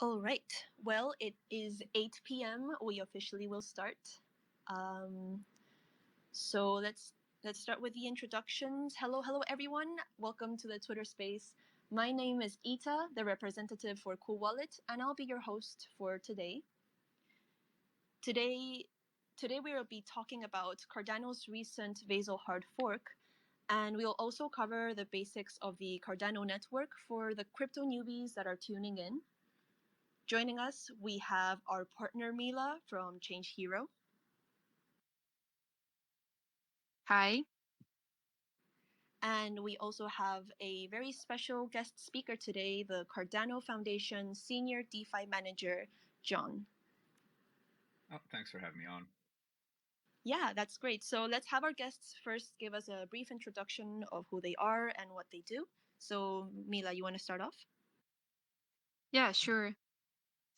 All right. Well, it is 8 p.m. We officially will start. Um, so let's start with the introductions. Hello, everyone. Welcome to the Twitter space. My name is Ita, the representative for CoolWallet, and I'll be your host for today. Today, today we will be talking about Cardano's recent Vasil Hard Fork, and we'll also cover the basics of the Cardano network for the crypto newbies that are tuning in. Joining us, we have our partner Mila from ChangeHero, Hi. and we also have a very special guest speaker today, the Cardano Foundation Senior DeFi Manager, John. Oh, thanks for having me on. Yeah, that's great. So let's have our guests first give us a brief introduction of who they are and what they do. So, Mila, you want to start off? Yeah, sure.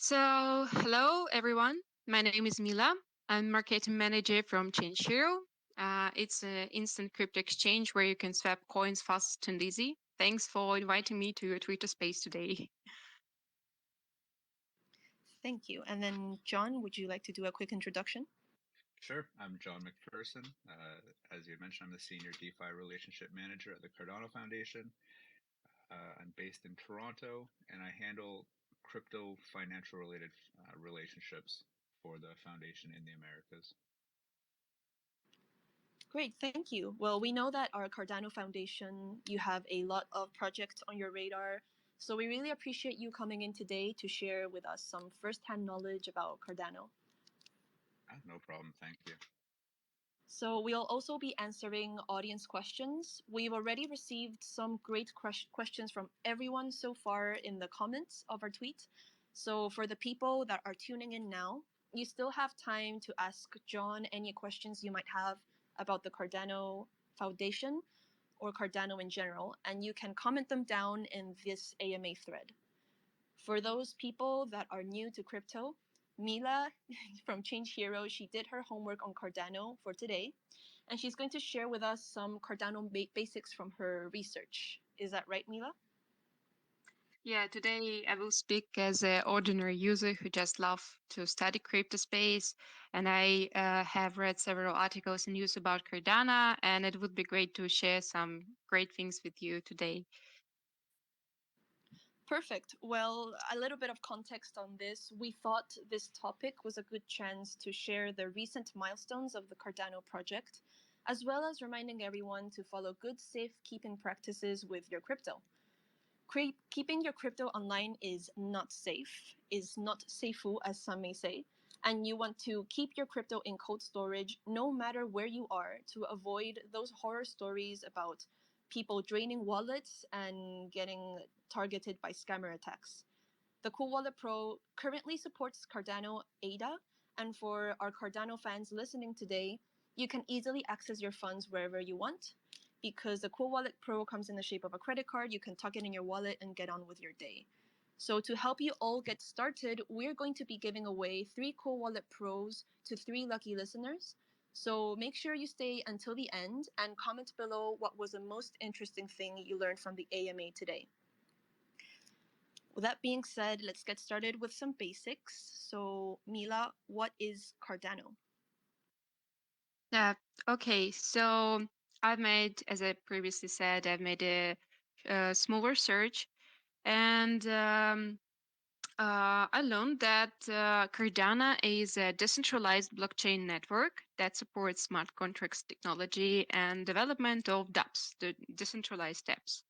So, hello everyone. My name is Mila. I'm marketing manager from ChangeHero. It's an instant crypto exchange where you can swap coins fast and easy. Thanks for inviting me to your Twitter space today. Thank you. And then, John, would you like to do a quick introduction? Sure, I'm John McPherson. As you mentioned, I'm the Senior DeFi Relationship Manager at the Cardano Foundation. I'm based in Toronto, and I handle crypto financial related relationships for the foundation in the Americas. Great, thank you. Well, we know that our Cardano Foundation, you have a lot of projects on your radar. So we really appreciate you coming in today to share with us some firsthand knowledge about Cardano. No problem, thank you. So we'll also be answering audience questions. We've already received some great questions from everyone so far in the comments of our tweet. So for the people that are tuning in now, you still have time to ask John any questions you might have about the Cardano Foundation or Cardano in general, and you can comment them down in this AMA thread. For those people that are new to crypto, Mila from ChangeHero, she did her homework on Cardano for today, and she's going to share with us some Cardano basics from her research. Is that right, Mila? Yeah, today I will speak as an ordinary user who just love to study crypto space, and I have read several articles and news about Cardano, and it would be great to share some great things with you today. Perfect. Well, a little bit of context on this. We thought this topic was a good chance to share the recent milestones of the Cardano project, as well as reminding everyone to follow good safekeeping practices with your crypto. Keeping your crypto online is not safeu, as some may say, and you want to keep your crypto in cold storage no matter where you are to avoid those horror stories about people draining wallets and getting targeted by scammer attacks. The CoolWallet Pro currently supports Cardano ADA, and for our Cardano fans listening today, you can easily access your funds wherever you want. Because the CoolWallet Pro comes in the shape of a credit card, you can tuck it in your wallet and get on with your day. So to help you all get started, we're going to be giving away 3 CoolWallet Pros to 3 lucky listeners. So make sure you stay until the end and comment below what was the most interesting thing you learned from the AMA today. With that being said, let's get started with some basics. So, Mila, what is Cardano? Yeah. Okay. So as I previously said, I've made a small research, and I learned that Cardano is a decentralized blockchain network that supports smart contracts technology and development of dApps, the decentralized apps.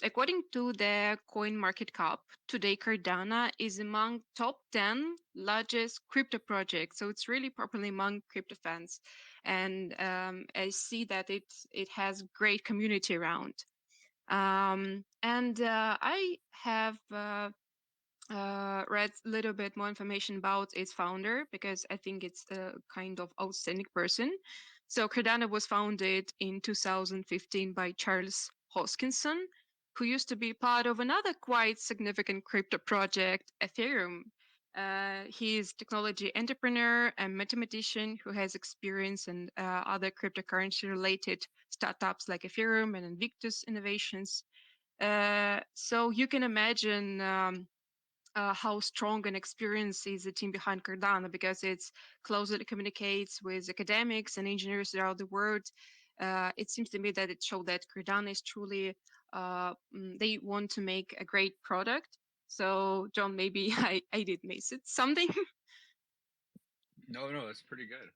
According to the coin market cap, today Cardano is among top 10 largest crypto projects. So it's really popular among crypto fans. And I see that it has great community around. And I have read a little bit more information about its founder because I think it's a kind of outstanding person. So Cardano was founded in 2015 by Charles Hoskinson, who used to be part of another quite significant crypto project, Ethereum. He is technology entrepreneur and mathematician who has experience in other cryptocurrency related startups like Ethereum and Invictus Innovations. So you can imagine how strong and experienced is the team behind Cardano, because it's closely communicates with academics and engineers throughout the world. It seems to me that it showed that Cardano is truly they want to make a great product. So John, maybe I did miss it something. No, no, that's pretty good.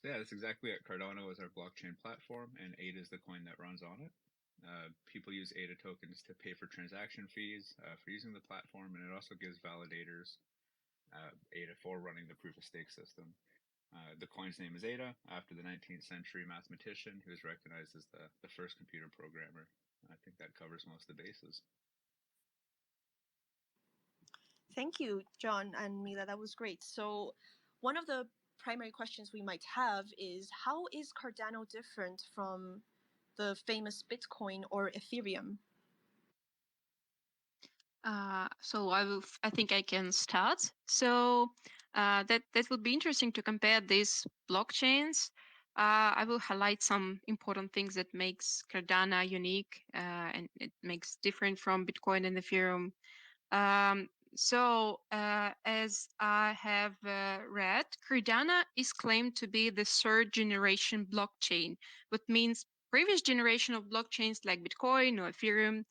Yeah, that's exactly it. Cardano is our blockchain platform, and ADA is the coin that runs on it. People use ADA tokens to pay for transaction fees for using the platform, and it also gives validators ADA for running the proof of stake system. The coin's name is ADA, after the 19th century mathematician who is recognized as the first computer programmer. I think that covers most of the bases. Thank you, John and Mila. That was great. So, one of the primary questions we might have is how is Cardano different from the famous Bitcoin or Ethereum? So I think I can start. So that would be interesting to compare these blockchains. I will highlight some important things that makes Cardano unique, and it makes different from Bitcoin and Ethereum. Um, as I have read, Cardano is claimed to be the third generation blockchain, which means previous generation of blockchains like Bitcoin or Ethereum,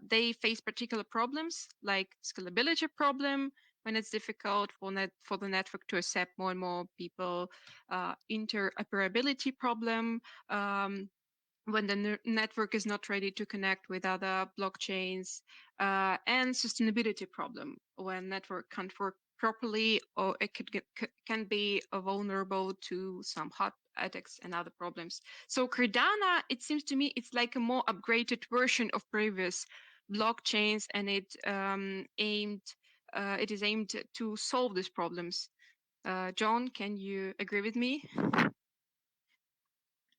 they face particular problems like scalability problem when it's difficult for the network to accept more and more people, interoperability problem. When the network is not ready to connect with other blockchains, and sustainability problem when network can't work properly, or it can be vulnerable to some hot attacks and other problems. So Cardano, it seems to me, it's like a more upgraded version of previous blockchains, and it is aimed to solve these problems. John, can you agree with me?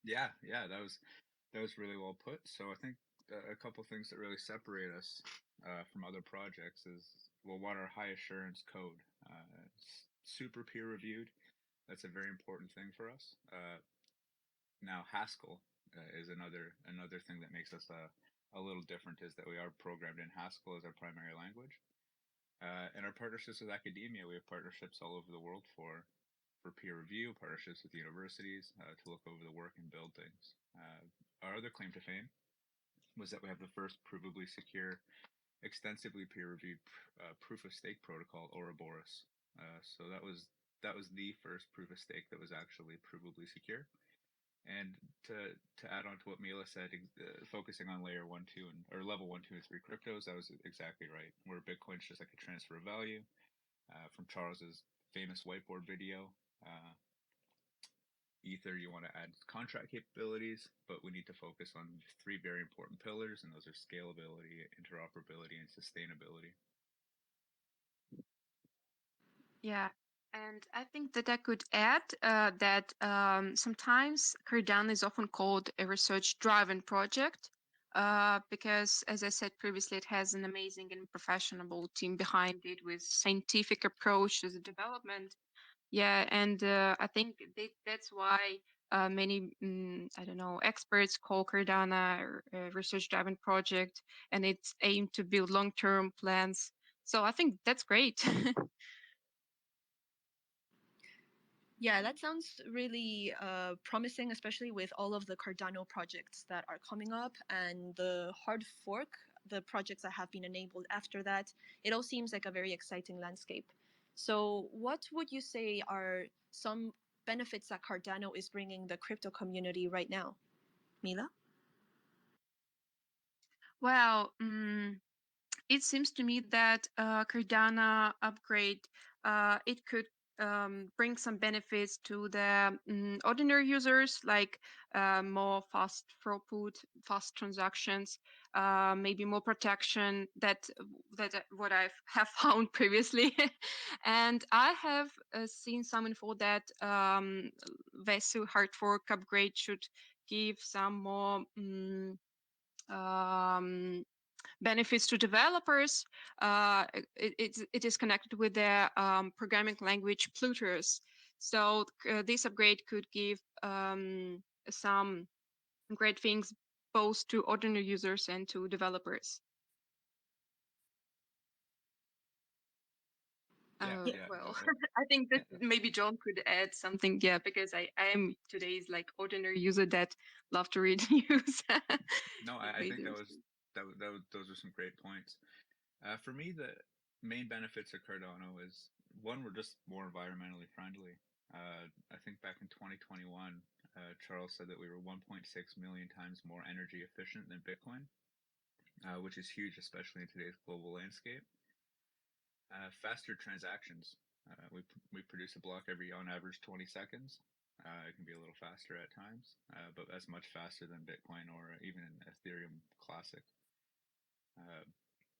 Yeah, that was really well put. So I think a couple things that really separate us from other projects is, well, one, our high assurance code. It's super peer reviewed. That's a very important thing for us. Now Haskell is another thing that makes us a little different, is that we are programmed in Haskell as our primary language. And our partnerships with academia, we have partnerships all over the world for peer review, partnerships with universities to look over the work and build things. Our other claim to fame was that we have the first provably secure, extensively peer-reviewed proof of stake protocol, Ouroboros. So that was the first proof of stake that was actually provably secure. And to add on to what Mila said, focusing on layer 1, 2, or level 1, 2, and 3 cryptos, that was exactly right. Where Bitcoin's just like a transfer of value. From Charles's famous whiteboard video, uh, Ether, you want to add contract capabilities, but we need to focus on three very important pillars, and those are scalability, interoperability, and sustainability. Yeah, and I think that I could add that sometimes Cardano is often called a research-driven project, because, as I said previously, it has an amazing and professional team behind it with scientific approach to the development. Yeah, and I think that's why many, I don't know, experts call Cardano a research-driven project, and it's aimed to build long-term plans. So I think that's great. Yeah, that sounds really promising, especially with all of the Cardano projects that are coming up and the hard fork, the projects that have been enabled after that. It all seems like a very exciting landscape. So, what would you say are some benefits that Cardano is bringing the crypto community right now, Mila? Well, it seems to me that Cardano upgrade, it could bring some benefits to the ordinary users, like more fast throughput, fast transactions, maybe more protection. That what I have found previously, and I have seen some info that Vasil Hard Fork upgrade should give some more. Um, Benefits to developers. It is connected with the programming language Plutus. So this upgrade could give some great things both to ordinary users and to developers. Yeah, Well, no, I think that maybe John could add something. Yeah, because I am today's like ordinary user that love to read news. no, It I may think do. those are some great points. For me, the main benefits of Cardano is one, we're just more environmentally friendly. I think back in 2021, Charles said that we were 1.6 million times more energy efficient than Bitcoin, which is huge, especially in today's global landscape. Faster transactions. We produce a block every, on average, 20 seconds. It can be a little faster at times, but that's much faster than Bitcoin or even Ethereum Classic.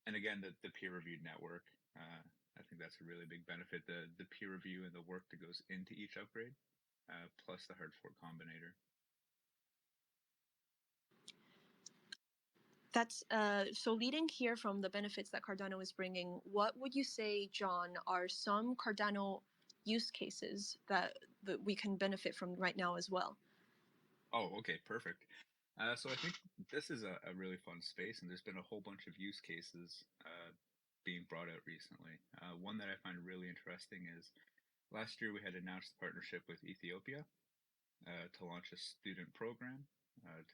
And again, the peer-reviewed network. I think that's a really big benefit. The peer review and the work that goes into each upgrade, plus the hard fork combinator. That's so leading here from the benefits that Cardano is bringing. What would you say, John, are some Cardano use cases that we can benefit from right now as well? Oh, okay, perfect. So I think this is a really fun space, and there's been a whole bunch of use cases being brought out recently. One that I find really interesting is last year we had announced a partnership with Ethiopia to launch a student program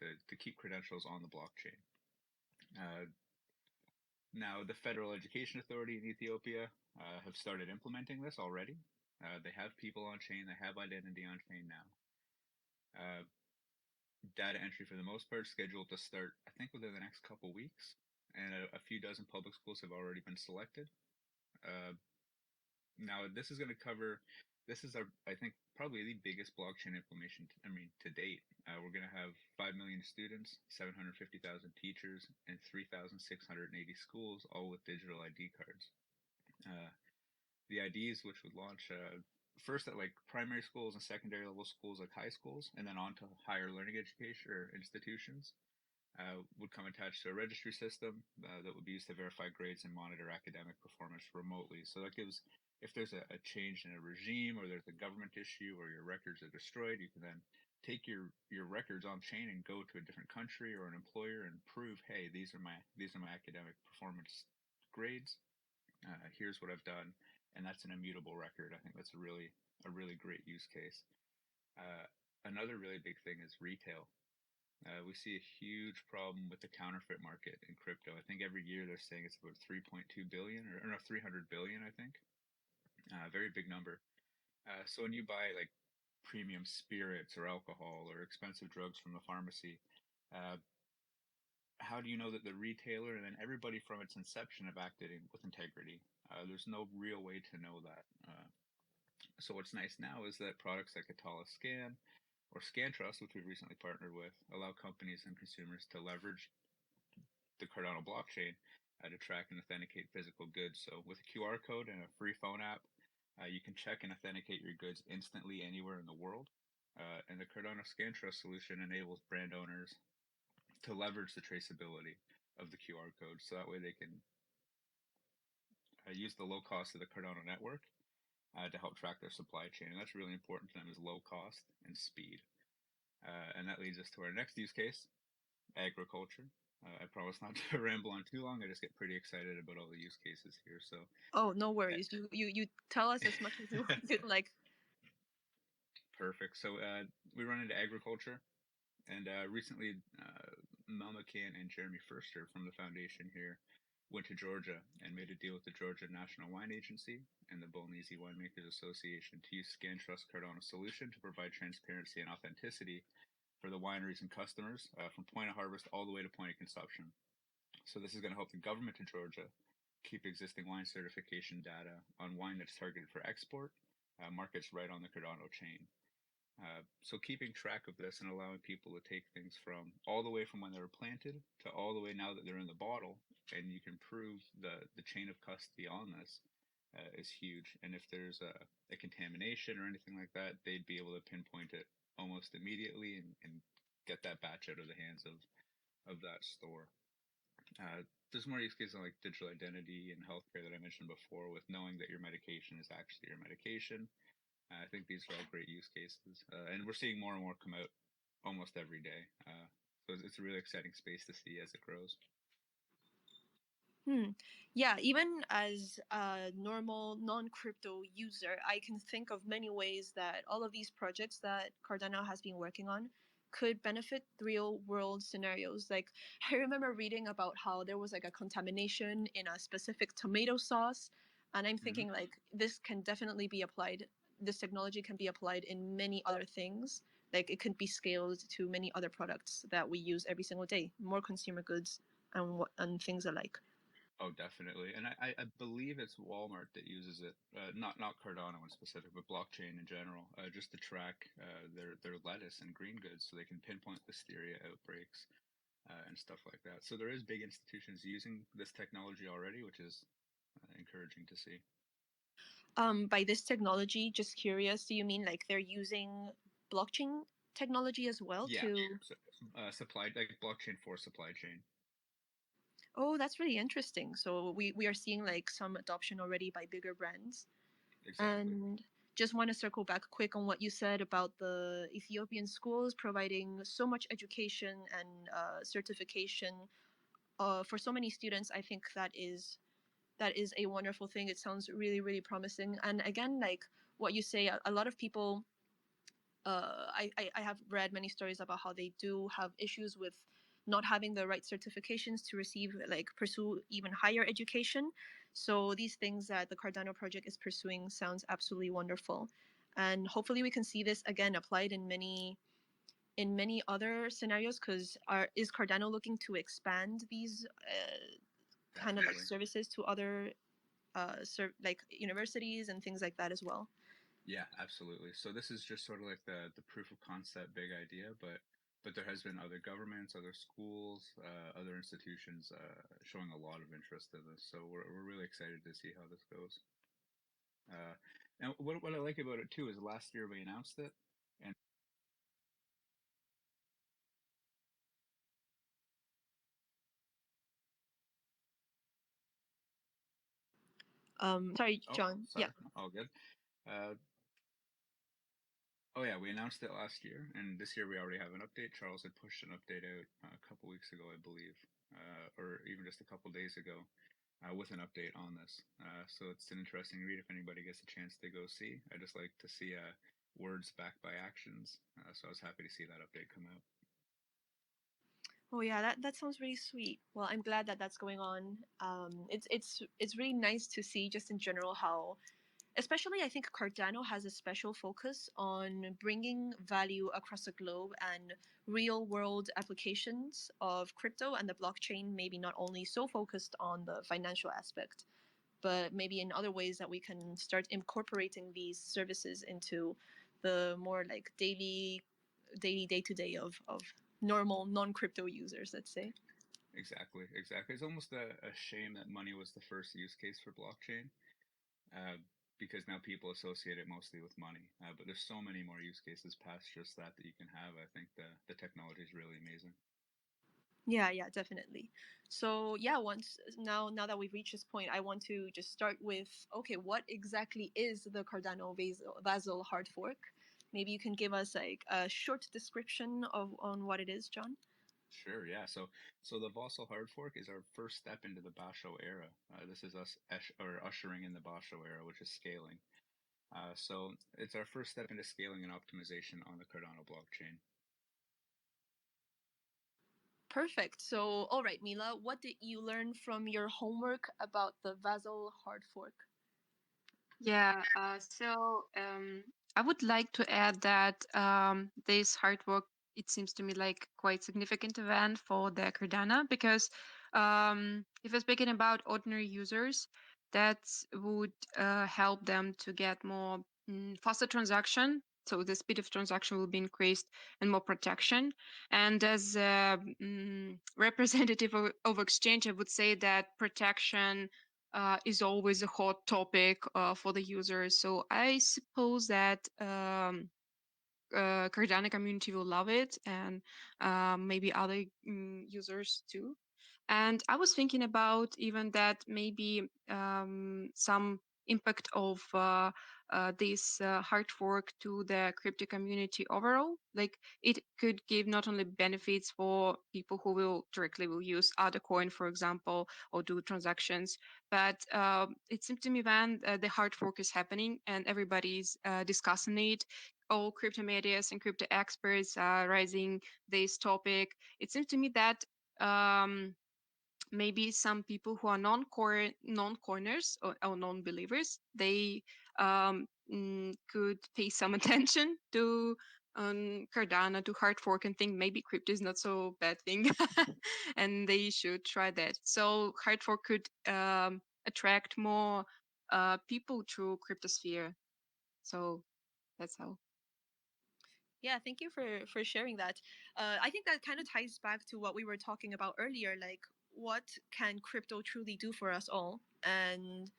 to keep credentials on the blockchain. Uh, Now, the Federal Education Authority in Ethiopia have started implementing this already. They have people on chain, they have identity on chain now. Uh, Data entry, for the most part, scheduled to start, I think, within the next couple weeks. And a few dozen public schools have already been selected. Uh, Now, this is going to cover. This is our, I think, probably the biggest blockchain implementation. To date, we're going to have 5 million students, 750,000 teachers, and 3,680 schools, all with digital ID cards. Uh, the IDs, which would launch first at like primary schools and secondary level schools, like high schools, and then on to higher learning education or institutions, would come attached to a registry system that would be used to verify grades and monitor academic performance remotely. So that gives, if there's a change in a regime or there's a government issue or your records are destroyed, you can then take your records on chain and go to a different country or an employer and prove, hey, these are my academic performance grades. Here's what I've done, and that's an immutable record. I think that's a really great use case. Uh, Another really big thing is retail. We see a huge problem with the counterfeit market in crypto. I think every year they're saying it's about 3.2 billion or no 300 billion. I think very big number. So when you buy like premium spirits or alcohol or expensive drugs from the pharmacy, uh, how do you know that the retailer and then everybody from its inception have acted with integrity? There's no real way to know that. So what's nice now is that products like Atala Scan or ScanTrust, which we've recently partnered with, allow companies and consumers to leverage the Cardano blockchain to track and authenticate physical goods. So with a QR code and a free phone app, you can check and authenticate your goods instantly anywhere in the world. And the Cardano ScanTrust solution enables brand owners to leverage the traceability of the QR code, so that way they can use the low cost of the Cardano network to help track their supply chain. And that's really important to them, is low cost and speed. And that leads us to our next use case, agriculture. I promise not to ramble on too long. I just get pretty excited about all the use cases here. So, Oh, no worries. You tell us as much as you'd like. perfect. So we run into agriculture, and recently Mel McCann and Jeremy Furster from the foundation here went to Georgia and made a deal with the Georgia National Wine Agency and the Bolognese Winemakers Association to use ScanTrust Cardano solution to provide transparency and authenticity for the wineries and customers from point of harvest all the way to point of consumption. So this is going to help the government of Georgia keep existing wine certification data on wine that's targeted for export, markets right on the Cardano chain. So keeping track of this and allowing people to take things from all the way from when they were planted to all the way now that they're in the bottle, and you can prove the chain of custody on this is huge. And if there's a contamination or anything like that, they'd be able to pinpoint it almost immediately and get that batch out of the hands of that store. There's more use cases like digital identity and healthcare that I mentioned before, with knowing that your medication is actually your medication. I think these are all great use cases, and we're seeing more and more come out almost every day. So it's a really exciting space to see as it grows. Hmm. Yeah, even as a normal non crypto user, I can think of many ways that all of these projects that Cardano has been working on could benefit real world scenarios. Like, I remember reading about how there was like a contamination in a specific tomato sauce. And I'm Hmm. thinking, like, this can definitely be applied, this technology can be applied in many other things. Like, it could be scaled to many other products that we use every single day, more consumer goods and things alike. Oh, definitely. And I believe it's Walmart that uses it, not Cardano in specific, but blockchain in general, just to track their lettuce and green goods, so they can pinpoint listeria outbreaks and stuff like that. So there is big institutions using this technology already, which is encouraging to see. By this technology, just curious, do you mean like they're using blockchain technology as well Yeah. to? So, supply like blockchain for supply chain. Oh, that's really interesting. So we are seeing like some adoption already by bigger brands. Exactly. And just want to circle back quick on what you said about the Ethiopian schools providing so much education and certification for so many students. I think that is a wonderful thing. It sounds really, really promising. And again, like what you say, a lot of people I have read many stories about how they do have issues with not having the right certifications to receive like pursue even higher education. So these things that the Cardano project is pursuing sounds absolutely wonderful, and hopefully we can see this again applied in many other scenarios. Because are is Cardano looking to expand these kind of like Definitely. services to other like universities and things like that as well? Yeah, absolutely. So this is just sort of like the proof of concept big idea, but there has been other governments, other schools, other institutions showing a lot of interest in this. So we're really excited to see how this goes. Uh, and what I like about it too is last year we announced it, and Sorry, oh, John. Yeah. sorry, all good. Uh, oh yeah, we announced it last year, and this year we already have an update. Charles had pushed an update out a couple weeks ago, I believe, or even just a couple days ago, with an update on this. So it's an interesting read if anybody gets a chance to go see. I just like to see words backed by actions. So I was happy to see that update come out. Oh yeah, that sounds really sweet. Well, I'm glad that that's going on. It's really nice to see just in general how, especially I think Cardano has a special focus on bringing value across the globe and real world applications of crypto and the blockchain. Maybe not only so focused on the financial aspect, but maybe in other ways that we can start incorporating these services into the more like daily day to day of normal non crypto users, let's say. Exactly, exactly. It's almost a shame that money was the first use case for blockchain, uh, because now people associate it mostly with money. But there's so many more use cases past just that you can have. I think the technology is really amazing. Yeah, definitely. So yeah, once now that we've reached this point, I want to just start with, okay, what exactly is the Cardano Vasil hard fork? Maybe you can give us like a short description of on what it is, John. Sure, yeah. So the Vasil Hard Fork is our first step into the Basho era. This is us or ushering in the Basho era, which is scaling. So it's our first step into scaling and optimization on the Cardano blockchain. Perfect. So, all right, Mila, what did you learn from your homework about the Vasil hard fork? Yeah, I would like to add that this hard work, it seems to me like quite significant event for the Cardano because if we're speaking about ordinary users, that would help them to get more faster transaction. So the speed of transaction will be increased and more protection. And as a representative of exchange, I would say that protection is always a hot topic for the users. So I suppose that Cardano community will love it, and maybe other users too. And I was thinking about even that maybe some impact of this hard fork to the crypto community overall. Like it could give not only benefits for people who will use other coin, for example, or do transactions, but it seems to me when the hard fork is happening and everybody's discussing it, all crypto medias and crypto experts are raising this topic. It seems to me that maybe some people who are non-corners or non-believers, they could pay some attention to Cardano, to hard fork, and think maybe crypto is not so bad thing, and they should try that. So hard fork could attract more people to cryptosphere. So that's how. Yeah, thank you for sharing that. I think that kind of ties back to what we were talking about earlier, like what can crypto truly do for us all? And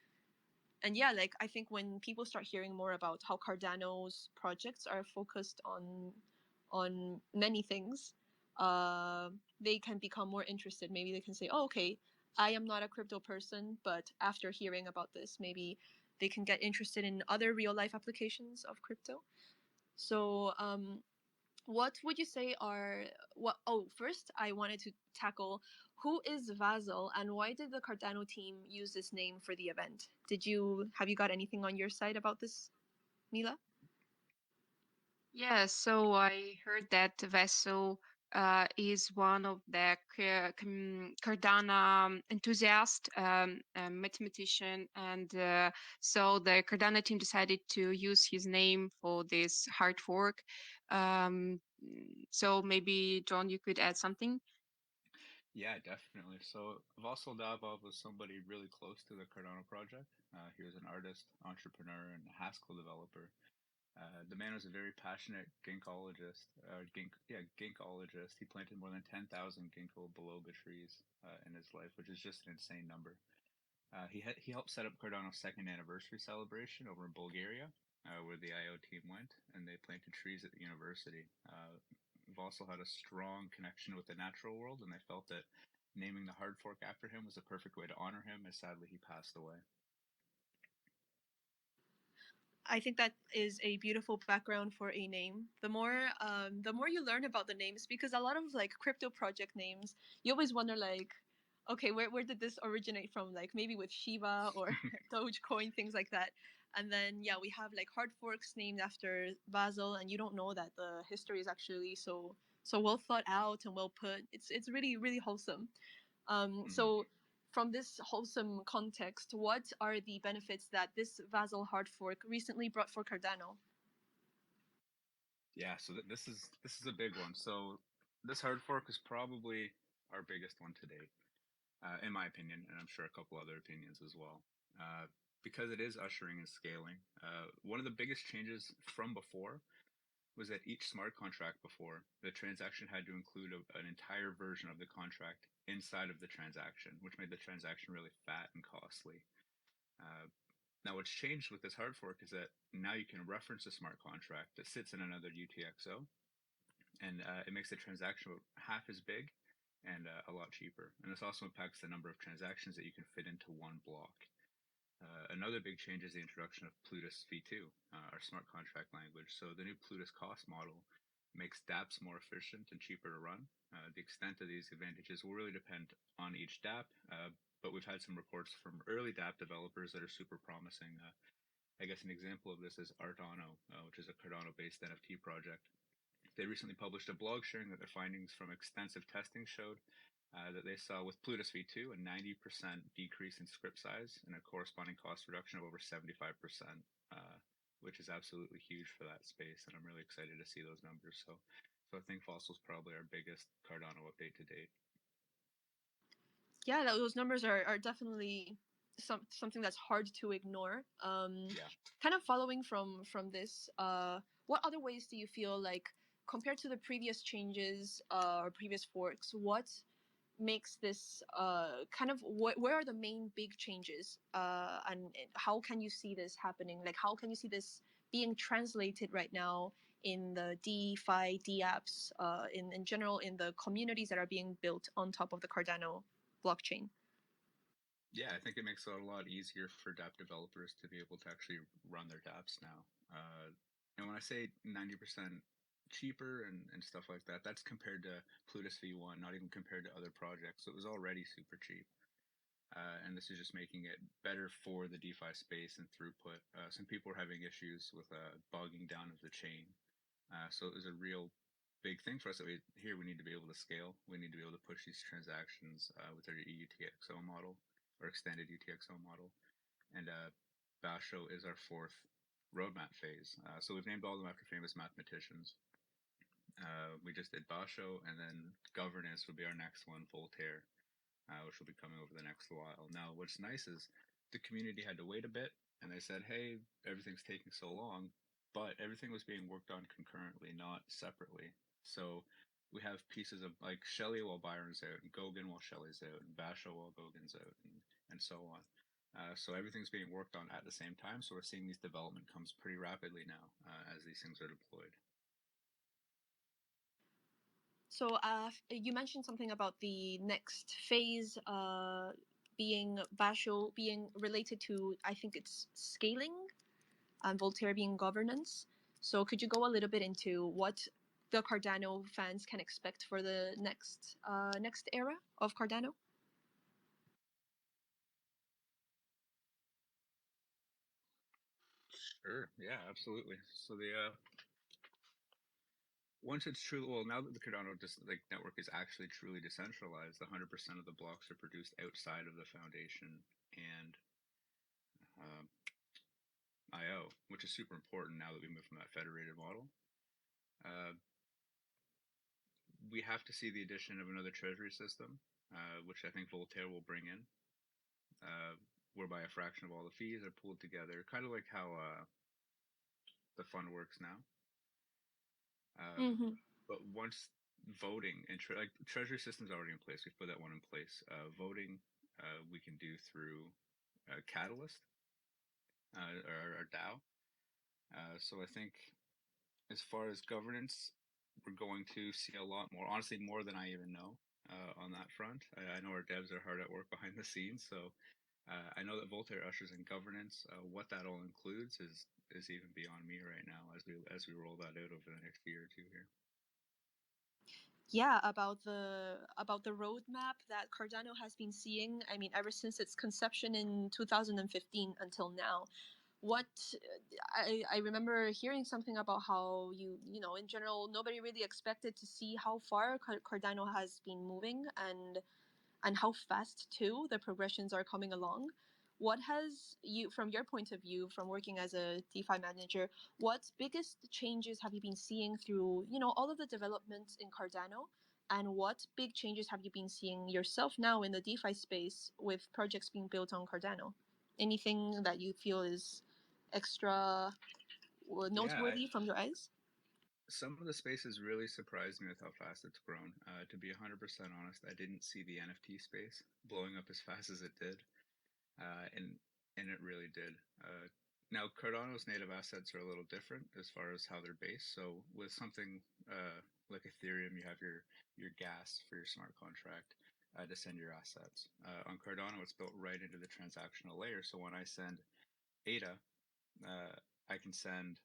yeah, like I think when people start hearing more about how Cardano's projects are focused on many things, uh, they can become more interested. Maybe they can say, "Oh, okay, I am not a crypto person, but after hearing about this, maybe they can get interested in other real life applications of crypto." So, what would you say are what? Oh, first, I wanted to tackle who is Vasil and why did the Cardano team use this name for the event? Have you got anything on your side about this, Mila? Yeah, so I heard that Vasil is one of the Cardano enthusiast, mathematician, and so the Cardano team decided to use his name for this hard fork. So maybe John, you could add something. Yeah, definitely. So Vasil was somebody really close to the Cardano project. He was an artist, entrepreneur, and Haskell developer. The man was a very passionate ginkgologist. He planted more than 10,000 ginkgo biloba trees in his life, which is just an insane number. He helped set up Cardano's second anniversary celebration over in Bulgaria, where the IO team went, and they planted trees at the university. Vasil had a strong connection with the natural world, and they felt that naming the hard fork after him was the perfect way to honor him, as sadly he passed away. I think that is a beautiful background for a name. The more you learn about the names, because a lot of like crypto project names, you always wonder like, okay, where did this originate from? Like maybe with Shiba or Dogecoin, things like that. And then yeah, we have like hard forks named after Basil, and you don't know that the history is actually so well thought out and well put. It's really really wholesome. Mm-hmm. So, from this wholesome context, what are the benefits that this Vasil hard fork recently brought for Cardano? Yeah, so this is a big one. So this hard fork is probably our biggest one to date, in my opinion, and I'm sure a couple other opinions as well. Because it is ushering and scaling. One of the biggest changes from before was that each smart contract before, the transaction had to include an entire version of the contract inside of the transaction, which made the transaction really fat and costly. Uh, Now, what's changed with this hard fork is that now you can reference a smart contract that sits in another UTXO, and it makes the transaction half as big and a lot cheaper. And this also impacts the number of transactions that you can fit into one block. Another big change is the introduction of Plutus v2, our smart contract language. So the new Plutus cost model makes dApps more efficient and cheaper to run. The extent of these advantages will really depend on each dApp, but we've had some reports from early dApp developers that are super promising. I guess an example of this is Ardano, which is a Cardano-based NFT project. They recently published a blog sharing that their findings from extensive testing showed that they saw with Plutus v2 a 90% decrease in script size and a corresponding cost reduction of over 75%, which is absolutely huge for that space. And I'm really excited to see those numbers. So I think Fossil's probably our biggest Cardano update to date. Yeah, those numbers are definitely something that's hard to ignore. Yeah. Kind of following from this, what other ways do you feel like compared to the previous changes or previous forks, what makes this kind of where are the main big changes and how can you see this happening, like how can you see this being translated right now in the DeFi dApps in general in the communities that are being built on top of the Cardano blockchain? Yeah, I think it makes it a lot easier for dApp developers to be able to actually run their dApps now. And when I say 90% cheaper and stuff like that, that's compared to Plutus V1, not even compared to other projects. So it was already super cheap. And this is just making it better for the DeFi space and throughput. Some people are having issues with bogging down of the chain. So it was a real big thing for us that we need to be able to scale. We need to be able to push these transactions with our UTXO model or extended UTXO model. And Basho is our fourth roadmap phase. So we've named all of them after famous mathematicians. We just did Basho, and then governance would be our next one, Voltaire, which will be coming over the next while. Now, what's nice is the community had to wait a bit, and they said, "Hey, everything's taking so long," but everything was being worked on concurrently, not separately. So we have pieces of like Shelley while Byron's out, and Gauguin while Shelley's out, and Basho while Gauguin's out, and so on. So everything's being worked on at the same time. So we're seeing these development comes pretty rapidly now as these things are deployed. So you mentioned something about the next phase being Basho being related to, I think it's scaling, and Voltaire being governance. So could you go a little bit into what the Cardano fans can expect for the next era of Cardano? Sure. Yeah, absolutely. So the once it's true, well, now that the Cardano network is actually truly decentralized, 100% of the blocks are produced outside of the foundation and uh, IO, which is super important now that we move from that federated model. Uh, we have to see the addition of another treasury system, which I think Voltaire will bring in, whereby a fraction of all the fees are pooled together, kind of like how the fund works now. Mm-hmm. But once voting and treasury system's already in place, we've put that one in place. Voting we can do through Catalyst or DAO. So I think as far as governance, we're going to see a lot more. Honestly, more than I even know on that front. I know our devs are hard at work behind the scenes, so I know that Voltaire ushers in governance. What that all includes is even beyond me right now as we roll that out over the next year or two here. Yeah, about the roadmap that Cardano has been seeing. I mean, ever since its conception in 2015 until now. What I remember hearing something about how in general nobody really expected to see how far Cardano has been moving and how fast too the progressions are coming along. What has you, from your point of view, from working as a DeFi manager, what biggest changes have you been seeing through all of the developments in Cardano, and what big changes have you been seeing yourself now in the DeFi space with projects being built on Cardano? Anything that you feel is extra Yeah, noteworthy from your eyes? some of the spaces really surprised me with how fast it's grown. To be 100% honest, I didn't see the NFT space blowing up as fast as it did, and it really did. Now, Cardano's native assets are a little different as far as how they're based. So with something like Ethereum, you have your gas for your smart contract to send your assets. On Cardano, it's built right into the transactional layer. So when I send ADA, I can send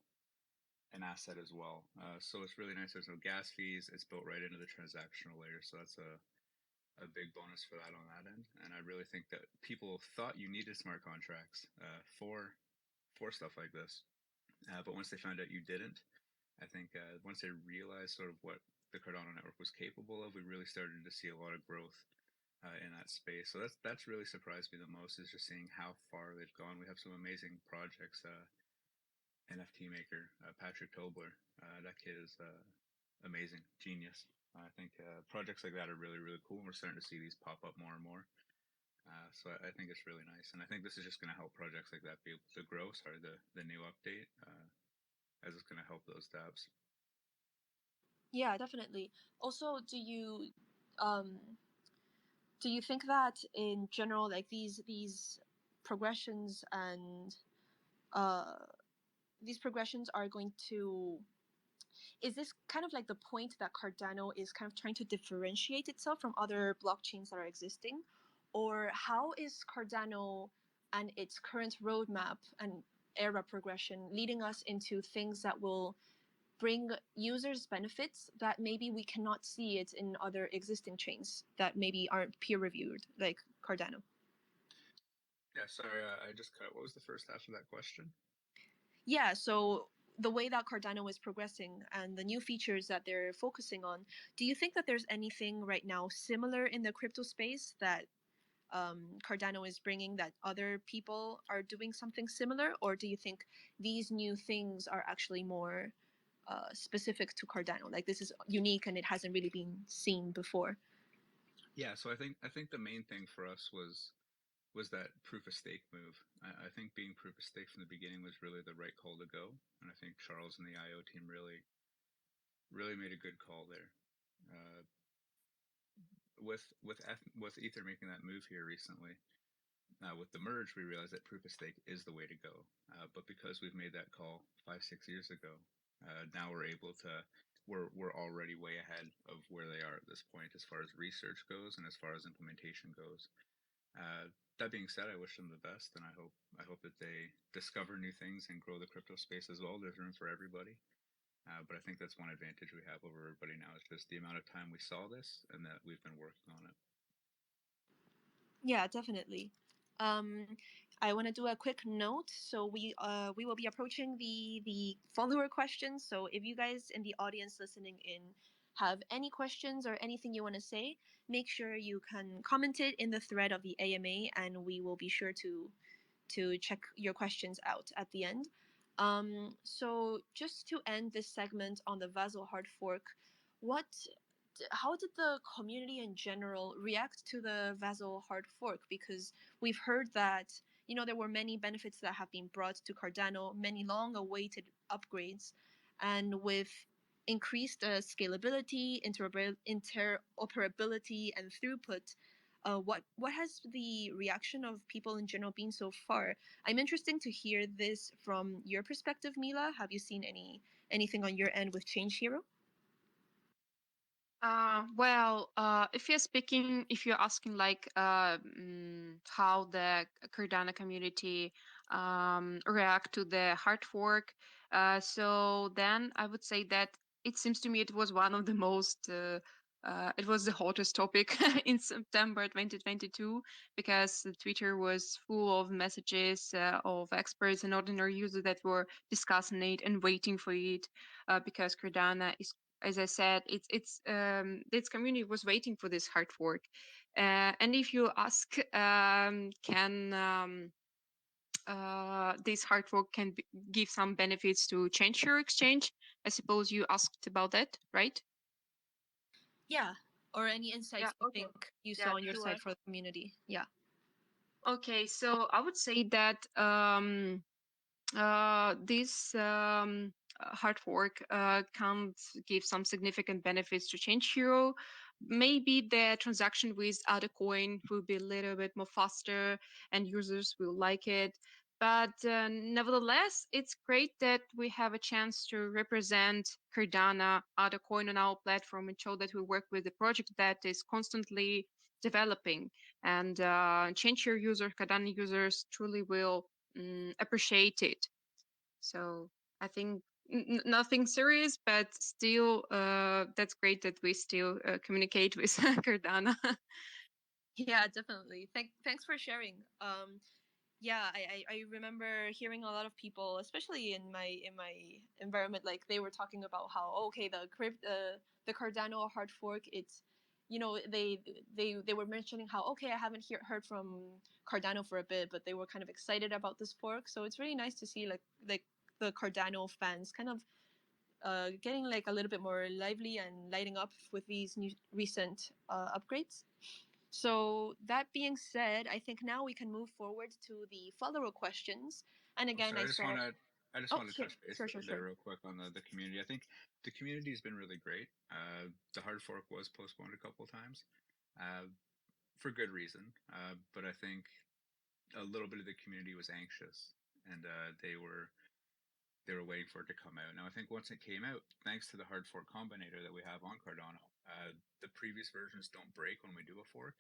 an asset as well. So it's really nice. There's no gas fees. It's built right into the transactional layer. So that's a big bonus for that on that end. And I really think that people thought you needed smart contracts for stuff like this. But once they found out you didn't, I think once they realized sort of what the Cardano network was capable of, we really started to see a lot of growth in that space. So that's really surprised me the most is just seeing how far they've gone. We have some amazing projects. NFT maker, Patrick Tobler. That kid is amazing, genius. I think projects like that are really, really cool. And we're starting to see these pop up more and more. So I think it's really nice. And I think this is just going to help projects like that be able to grow. Sorry, the new update, as it's going to help those dApps. Yeah, definitely. Also, um do you think that in general, like these progressions and uh these progressions are going to, is this kind of like the point that Cardano is kind of trying to differentiate itself from other blockchains that are existing? Or how is Cardano and its current roadmap and era progression leading us into things that will bring users benefits that maybe we cannot see it in other existing chains that maybe aren't peer reviewed, like Cardano? Yeah, sorry, I just cut. What was the first half of that question? Yeah, so the way that Cardano is progressing and the new features that they're focusing on, do you think that there's anything right now similar in the crypto space that Cardano is bringing that other people are doing something similar? Or do you think these new things are actually more specific to Cardano? Like this is unique and it hasn't really been seen before? Yeah, so I think the main thing for us was that proof of stake move. I think being proof of stake from the beginning was really the right call to go, and I think Charles and the IO team really made a good call there. Uh, with Ether making that move here recently, with the merge, we realized that proof of stake is the way to go. But because we've made that call 5-6 years ago, now we're already way ahead of where they are at this point as far as research goes and as far as implementation goes. That being said, I wish them the best, and I hope that they discover new things and grow the crypto space as well. There's room for everybody. But I think that's one advantage we have over everybody now is just the amount of time we saw this and that we've been working on it. Yeah, definitely. Um, I want to do a quick note. So we will be approaching the follower questions. So if you guys in the audience listening in have any questions or anything you want to say, make sure you can comment it in the thread of the AMA, and we will be sure to check your questions out at the end. So just to end this segment on the Vasil Hard Fork, what how did the community in general react to the Vasil Hard Fork? Because we've heard that there were many benefits that have been brought to Cardano, many long-awaited upgrades, and with increased scalability, interoperability, and throughput. What has the reaction of people in general been so far? I'm interested to hear this from your perspective, Mila. Have you seen anything on your end with ChangeHero? If you're asking like how the Cardano community react to the hard fork, so then I would say that it seems to me it was one of the most it was the hottest topic in September 2022 because Twitter was full of messages of experts and ordinary users that were discussing it and waiting for it because Cardano is, as I said, its community was waiting for this hard fork. And if you ask, can this hard fork give some benefits to change your exchange? I suppose you asked about that, right? Yeah. Or any Yeah. insights you Okay. think you Yeah. saw on your Sure. side for the community? Yeah. Okay. So I would say that this hard fork can give some significant benefits to ChangeHero. Maybe the transaction with other coin will be a little bit more faster and users will like it. But nevertheless, it's great that we have a chance to represent Cardano, other coin on our platform, and show that we work with a project that is constantly developing. And ChangeHero users, Cardano users truly will appreciate it. So I think nothing serious, but still, that's great that we still communicate with Cardano. Yeah, definitely. Thanks for sharing. Yeah, I remember hearing a lot of people, especially in my environment, like they were talking about how okay the Cardano hard fork, it's they were mentioning how okay I haven't heard from Cardano for a bit, but they were kind of excited about this fork. So it's really nice to see like the Cardano fans kind of getting like a little bit more lively and lighting up with these new recent upgrades. So that being said, I think now we can move forward to the follow-up questions. And Oh, again, sorry, I saw. I just Oh, want to sure, touch base sure, sure, sure. there real quick on the community. I think the community has been really great. The hard fork was postponed a couple of times, uh, for good reason. But I think a little bit of the community was anxious, and they were waiting for it to come out. Now I think once it came out, thanks to the hard fork combinator that we have on Cardano, the previous versions don't break when we do a fork.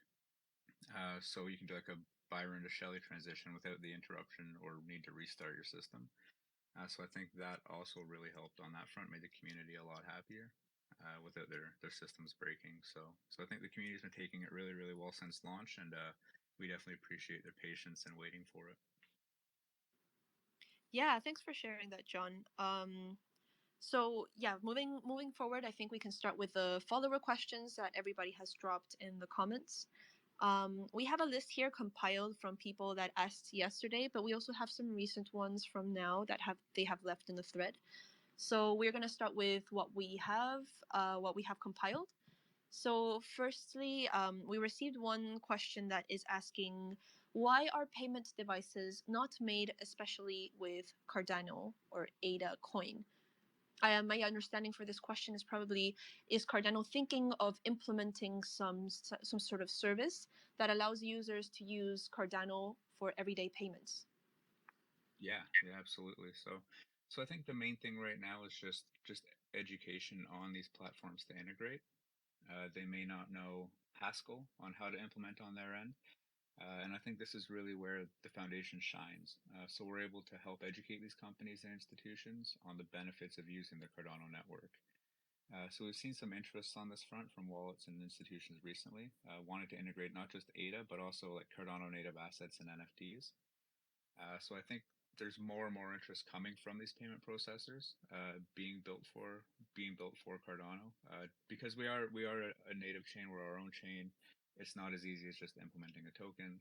So you can do like a Byron to Shelley transition without the interruption or need to restart your system. So I think that also really helped on that front, made the community a lot happier without their systems breaking. So I think the community's been taking it really, really well since launch, and we definitely appreciate their patience and waiting for it. Yeah, thanks for sharing that, John. So yeah, moving forward, I think we can start with the follower questions that everybody has dropped in the comments. We have a list here compiled from people that asked yesterday, but we also have some recent ones from now that they have left in the thread. So we're gonna start with what we have compiled. So firstly, we received one question that is asking, why are payment devices not made especially with Cardano or ADA coin? My understanding for this question is probably, is Cardano thinking of implementing some sort of service that allows users to use Cardano for everyday payments? Yeah, absolutely. So I think the main thing right now is just education on these platforms to integrate. They may not know Haskell on how to implement on their end. And I think this is really where the foundation shines. So we're able to help educate these companies and institutions on the benefits of using the Cardano network. So we've seen some interest on this front from wallets and institutions recently, wanting to integrate not just ADA, but also like Cardano native assets and NFTs. So I think there's more and more interest coming from these payment processors being built for Cardano because we are a native chain. We're our own chain. It's not as easy as just implementing a token.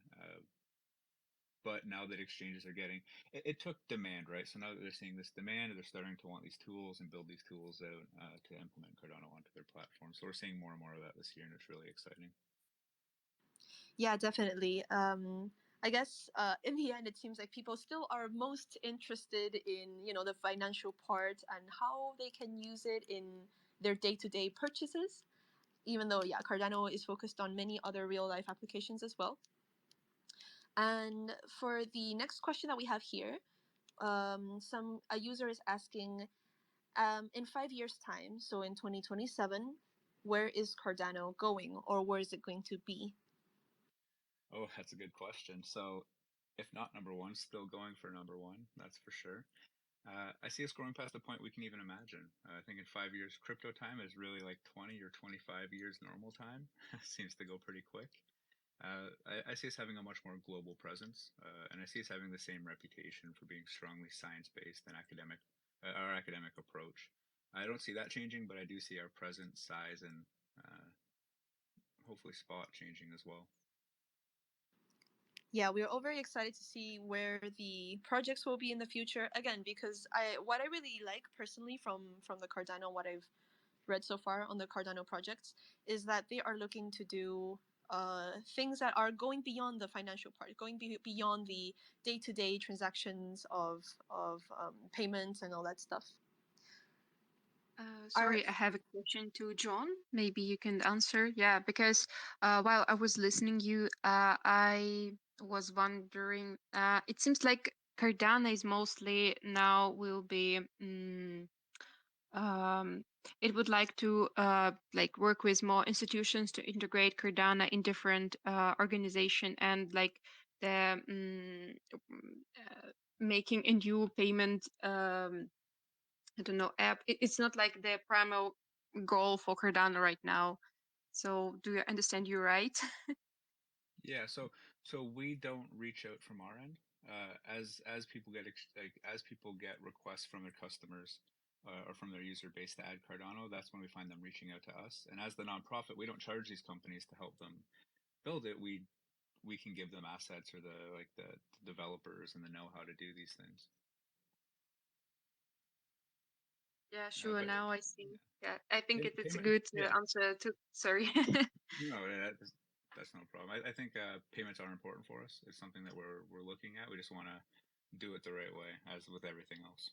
But now that exchanges are getting it took demand, right? So now that they're seeing this demand, they're starting to want these tools and build these tools out to implement Cardano onto their platform. So we're seeing more and more of that this year, and it's really exciting. Yeah, definitely. I guess in the end, it seems like people still are most interested in the financial part and how they can use it in their day-to-day purchases. Even though, yeah, Cardano is focused on many other real-life applications as well. And for the next question that we have here, a user is asking, in 5 years' time, so in 2027, where is Cardano going, or where is it going to be? Oh, that's a good question. So, if not number one, still going for number one, that's for sure. I see us growing past the point we can even imagine. I think in 5 years, crypto time is really like 20 or 25 years normal time. Seems to go pretty quick. I see us having a much more global presence, and I see us having the same reputation for being strongly science-based and academic, our academic approach. I don't see that changing, but I do see our presence, size, and hopefully spot changing as well. Yeah, we're all very excited to see where the projects will be in the future. Again, because what I really like personally from the Cardano, what I've read so far on the Cardano projects, is that they are looking to do things that are going beyond the financial part, going beyond the day-to-day transactions of payments and all that stuff. Sorry, I have a question to John. Maybe you can answer. Yeah, because while I was listening you, I was wondering. It seems like Cardano is mostly now will be. Um, it would like to like work with more institutions to integrate Cardano in different organization and like the making a new payment. I don't know, app. It's not like the primary goal for Cardano right now. So do you understand you right? Yeah, so we don't reach out from our end. As people get as people get requests from their customers or from their user base to add Cardano, that's when we find them reaching out to us. And as the nonprofit, we don't charge these companies to help them build it. We can give them assets or the developers and the know-how to do these things. Yeah, sure. But Now I see. Yeah, I think it's a payment, good yeah, answer to. Sorry. no, that's no problem. I think payments are important for us. It's something that we're looking at. We just want to do it the right way, as with everything else.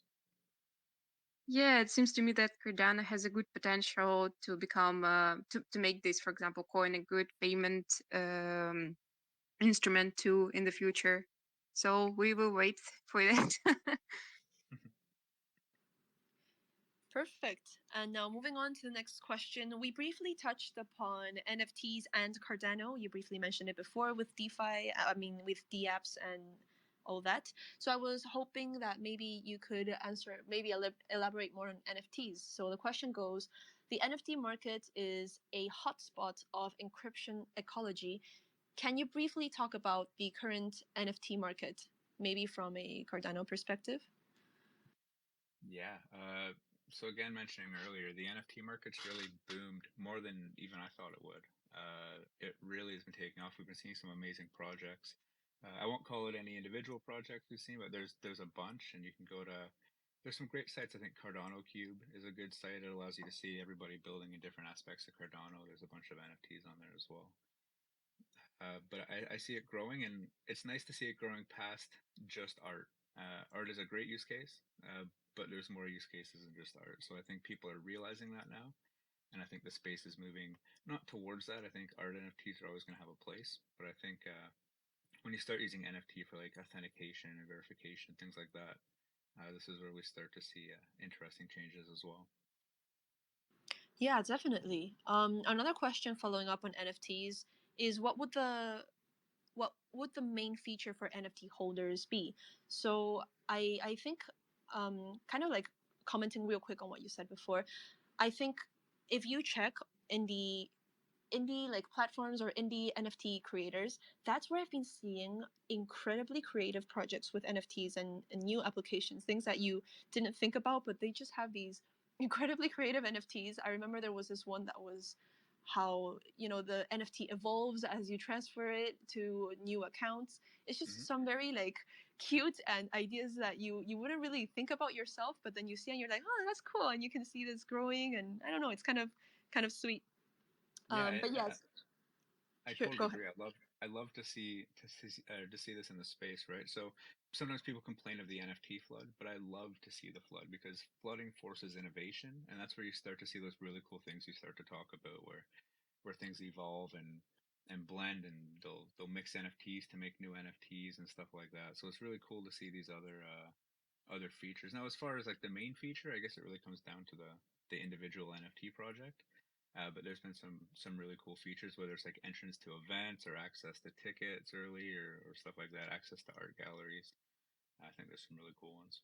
Yeah, it seems to me that Cardano has a good potential to become to make this, for example, coin a good payment instrument too in the future. So we will wait for that. Perfect. And now moving on to the next question. We briefly touched upon NFTs and Cardano. You briefly mentioned it before with DeFi, with DApps and all that. So I was hoping that maybe you could answer, maybe elaborate more on NFTs. So the question goes, the NFT market is a hotspot of encryption ecology. Can you briefly talk about the current NFT market, maybe from a Cardano perspective? Yeah. So again, mentioning earlier, the NFT market's really boomed more than even I thought it would. It really has been taking off. We've been seeing some amazing projects. I won't call it any individual project we've seen, but there's a bunch, and you can go to. There's some great sites. I think Cardano Cube is a good site. It allows you to see everybody building in different aspects of Cardano. There's a bunch of NFTs on there as well. But I see it growing, and it's nice to see it growing past just art. Art is a great use case, but there's more use cases than just art. So I think people are realizing that now, and I think the space is moving not towards that. I think art NFTs are always going to have a place, but I think when you start using NFT for like authentication and verification, things like that, this is where we start to see interesting changes as well. Yeah, definitely. Another question following up on NFTs is what would the main feature for NFT holders be? So I think kind of like commenting real quick on what you said before, I think if you check in the indie like platforms or indie NFT creators, that's where I've been seeing incredibly creative projects with NFTs and new applications, things that you didn't think about, but they just have these incredibly creative NFTs. I remember there was this one that was how the NFT evolves as you transfer it to new accounts. It's just Mm-hmm. some very like cute and ideas that you wouldn't really think about yourself, but then you see and you're like, oh, that's cool, and you can see this growing, and I don't know, it's kind of sweet. Yeah, But yes, I sure, totally go ahead. agree. I love to see this in the space, right? So sometimes people complain of the NFT flood, but I love to see the flood because flooding forces innovation, and that's where you start to see those really cool things you start to talk about, where things evolve and blend, and they'll mix NFTs to make new NFTs and stuff like that. So it's really cool to see these other features. Now, as far as like the main feature, I guess it really comes down to the individual NFT project. But there's been some really cool features, whether it's like entrance to events or access to tickets early or stuff like that, access to art galleries. I think there's some really cool ones.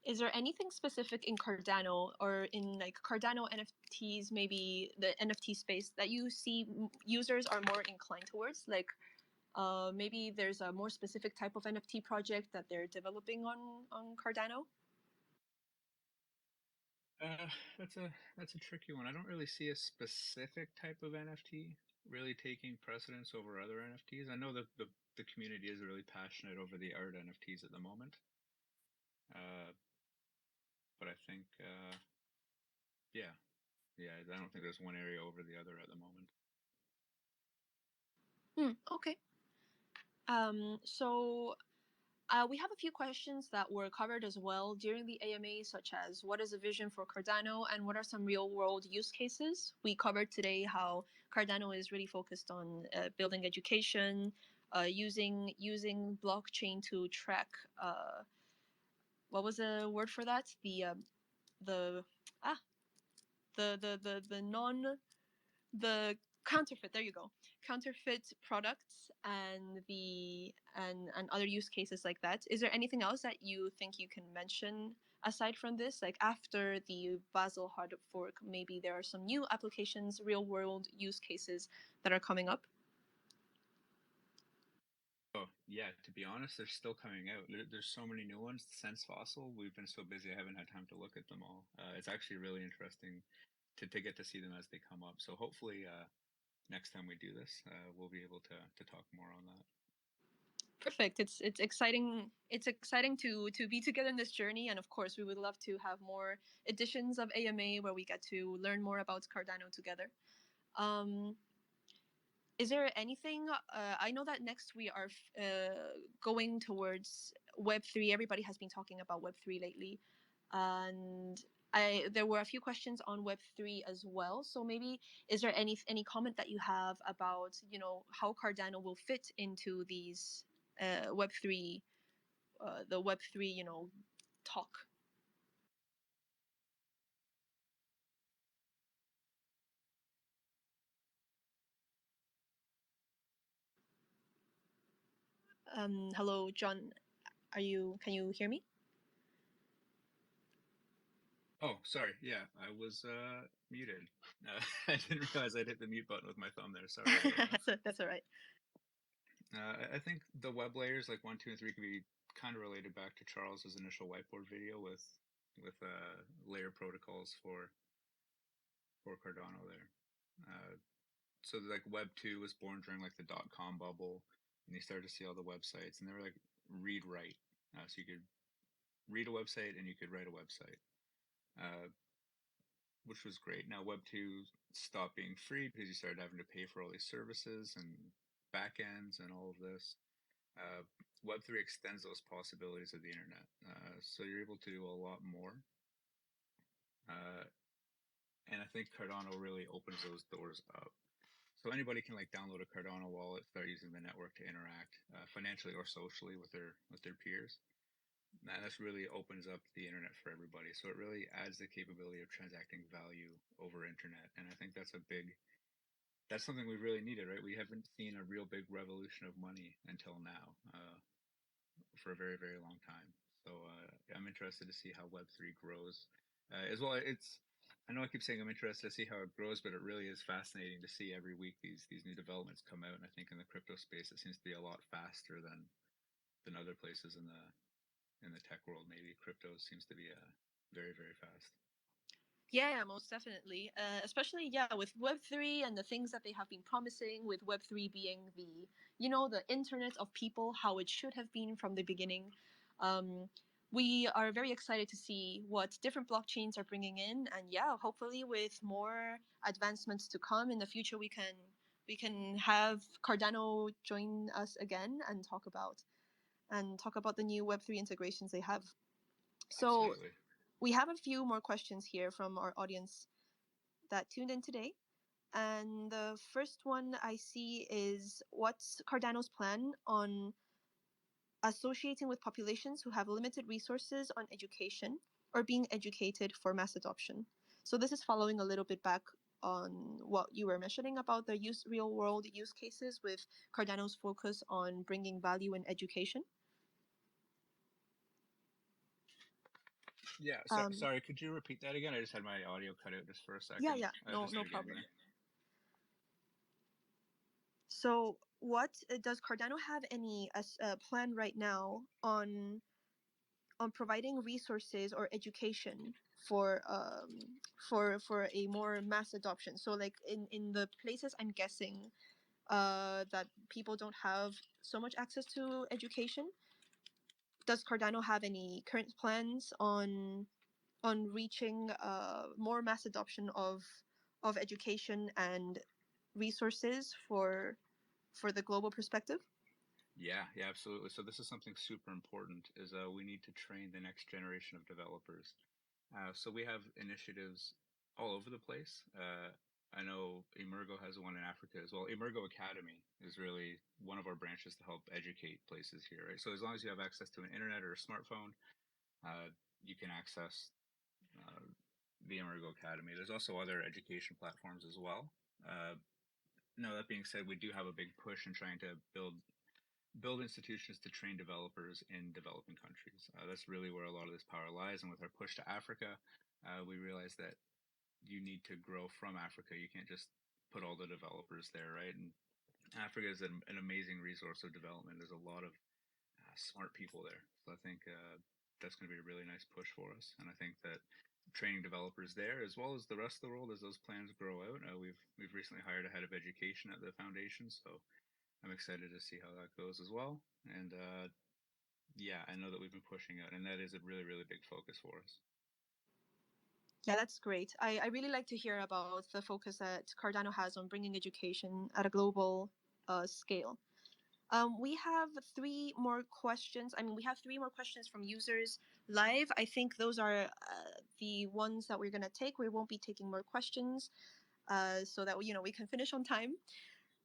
Is there anything specific in Cardano or in like Cardano NFTs, maybe the NFT space that you see users are more inclined towards? Like maybe there's a more specific type of NFT project that they're developing on Cardano? That's a tricky one. I don't really see a specific type of NFT really taking precedence over other NFTs. I know that the community is really passionate over the art NFTs at the moment. But I think yeah, yeah, I don't think there's one area over the other at the moment. Okay. So we have a few questions that were covered as well during the AMA, such as what is the vision for Cardano and what are some real world use cases? We covered today how Cardano is really focused on building education, using blockchain to track. What was the word for that? The ah the non the counterfeit, there you go, counterfeit products and and other use cases like that. Is there anything else that you think you can mention aside from this, like after the Vasil Hard Fork, maybe there are some new applications, real world use cases that are coming up? Oh yeah, to be honest, they're still coming out. There's so many new ones since Fossil. We've been so busy, I haven't had time to look at them all. It's actually really interesting to get to see them as they come up. So hopefully, next time we do this, we'll be able to talk more on that. Perfect. It's exciting. It's exciting to be together in this journey, and of course, we would love to have more editions of AMA where we get to learn more about Cardano together. Um, is there anything? I know that next we are going towards Web3. Everybody has been talking about Web3 lately, and there were a few questions on Web3 as well. So maybe is there any comment that you have about how Cardano will fit into these Web3 the Web3 talk? Hello, John. Can you hear me? Oh, sorry. Yeah, I was muted. I didn't realize I'd hit the mute button with my thumb there. Sorry about that. That's all right. I think the web layers like 1, 2, and 3 can be kind of related back to Charles's initial whiteboard video with layer protocols for Cardano there. So like Web 2 was born during like the .com bubble, and you started to see all the websites, and they were like read write, so you could read a website and you could write a website. Which was great. Now Web 2 stopped being free because you started having to pay for all these services and backends and all of this. Uh, Web 3 extends those possibilities of the internet. So you're able to do a lot more. And I think Cardano really opens those doors up. So anybody can like download a Cardano wallet, start using the network to interact financially or socially with their peers. And this really opens up the internet for everybody. So it really adds the capability of transacting value over internet. And I think that's something we really needed, right? We haven't seen a real big revolution of money until now, for a very, very long time. So I'm interested to see how Web3 grows. As well, I know I keep saying I'm interested to see how it grows, but it really is fascinating to see every week these new developments come out. And I think in the crypto space, it seems to be a lot faster than other places in the tech world. Maybe crypto seems to be very, very fast. Yeah, most definitely. Especially, yeah, with Web3 and the things that they have been promising, with Web3 being the internet of people, how it should have been from the beginning. Um, we are very excited to see what different blockchains are bringing in, and yeah, hopefully with more advancements to come in the future, we can have Cardano join us again and talk about the new Web3 integrations they have. So Absolutely. we have a few more questions here from our audience that tuned in today. And the first one I see is, what's Cardano's plan on associating with populations who have limited resources on education or being educated for mass adoption? So this is following a little bit back on what you were mentioning about the real world use cases with Cardano's focus on bringing value in education. Yeah. Sorry. Could you repeat that again? I just had my audio cut out just for a second. Yeah, no, Just no again problem. there. So, what does Cardano have any plan right now on providing resources or education for a more mass adoption? So, like in the places I'm guessing that people don't have so much access to education, does Cardano have any current plans on reaching more mass adoption of education and resources for the global perspective? Yeah, absolutely. So this is something super important is we need to train the next generation of developers. So we have initiatives all over the place. I know Emergo has one in Africa as well. Emergo Academy is really one of our branches to help educate places here, right? So as long as you have access to an internet or a smartphone, you can access uh, the Emergo Academy. There's also other education platforms as well. Uh, no, that being said, we do have a big push in trying to build institutions to train developers in developing countries. That's really where a lot of this power lies. And with our push to Africa, we realized that you need to grow from Africa. You can't just put all the developers there, right? And Africa is an amazing resource of development. There's a lot of smart people there. So I think that's going to be a really nice push for us. And I think that training developers there, as well as the rest of the world, as those plans grow out, we've recently hired a head of education at the foundation, so I'm excited to see how that goes as well. And yeah, I know that we've been pushing it, and that is a really, really big focus for us. Yeah, that's great. I really like to hear about the focus that Cardano has on bringing education at a global scale. We have three more questions. I mean, we have three more questions from users live. I think those are the ones that we're going to take. We won't be taking more questions so that we can finish on time.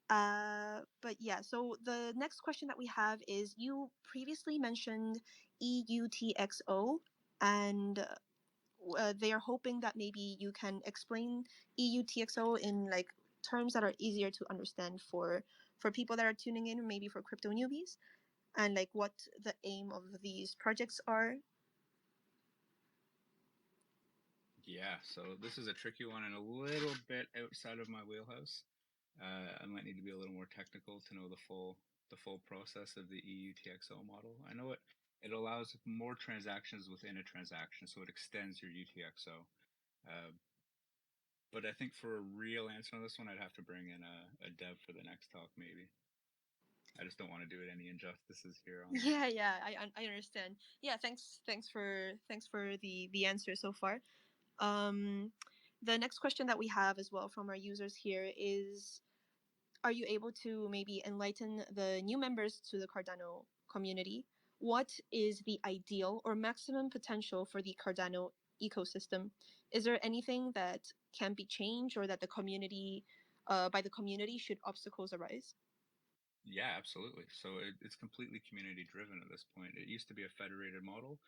But yeah, so the next question that we have is, you previously mentioned EUTXO, and they are hoping that maybe you can explain EUTXO in like terms that are easier to understand for people that are tuning in, maybe for crypto newbies. and like what the aim of these projects are? Yeah, so this is a tricky one and a little bit outside of my wheelhouse. I might need to be a little more technical to know the full process of the EUTXO model. I know it allows more transactions within a transaction, so it extends your UTXO. Uh, but I think for a real answer on this one, I'd have to bring in a dev for the next talk, maybe. I just don't want to do it any injustices here on that. Yeah, I understand. Yeah, thanks for the answer so far. Um, the next question that we have as well from our users here is, are you able to maybe enlighten the new members to the Cardano community? What is the ideal or maximum potential for the Cardano ecosystem? Is there anything that can be changed or that the community, by the community, should obstacles arise? Yeah, absolutely. So it's completely community driven at this point. It used to be a federated model,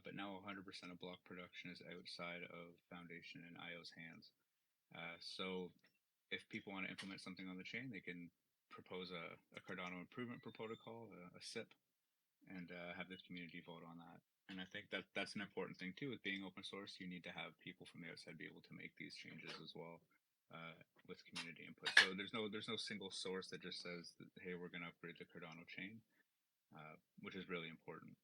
but now 100% of block production is outside of Foundation and IO's hands. So if people want to implement something on the chain, they can propose a Cardano improvement protocol, a SIP, and have the community vote on that. And I think that's an important thing too. With being open source, you need to have people from the outside be able to make these changes as well, with community input. So there's no single source that just says that, hey, we're going to upgrade the Cardano chain, which is really important.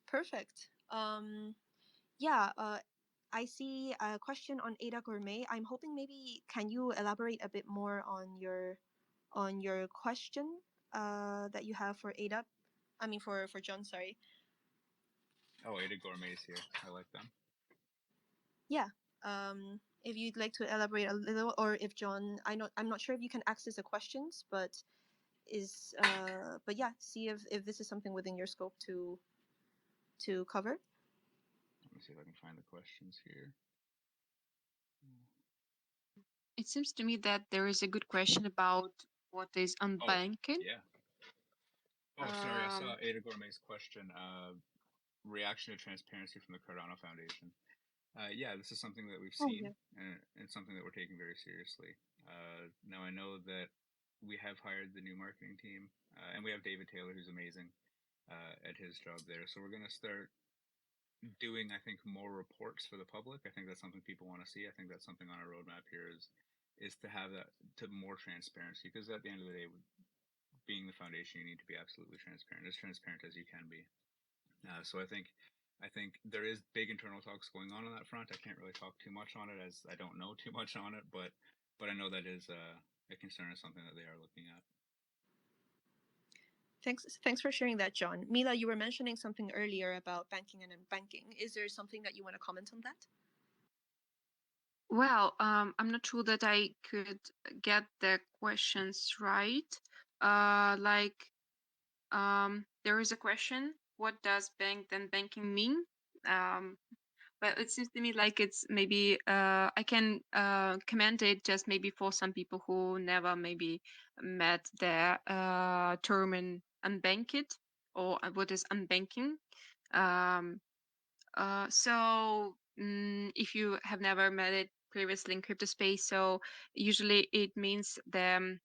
Perfect. Yeah, I see a question on Ada Gourmet. I'm hoping maybe can you elaborate a bit more on your question that you have for Ada? I mean for John, sorry. Oh, Ada Gourmet's here. I like them. Yeah. If you'd like to elaborate a little, or if John, I'm not sure if you can access the questions, but but yeah, see if this is something within your scope to cover. Let me see if I can find the questions here. It seems to me that there is a good question about what is unbanking. Yeah. Oh, sorry. I saw Ada Gourmet's question. Reaction to transparency from the Cardano Foundation. Yeah, this is something that we've seen, and something that we're taking very seriously. Now I know that we have hired the new marketing team, and we have David Taylor, who's amazing at his job there. So we're going to start doing, I think, more reports for the public. I think that's something people want to see. I think that's something on our roadmap here is to have that to more transparency, because at the end of the day, being the foundation, you need to be absolutely transparent, as transparent as you can be. So I think there is big internal talks going on that front. I can't really talk too much on it as I don't know too much on it, but I know that is a concern, is something that they are looking at. Thanks for sharing that, John. Mila, you were mentioning something earlier about banking and unbanking. Is there something that you want to comment on that? Well, I'm not sure that I could get the questions right. There is a question: what does banked and banking mean? But it seems to me like it's maybe I can comment it just maybe for some people who never maybe met the term in unbanked or what is unbanking. Um, if you have never met it previously in crypto space, so usually it means the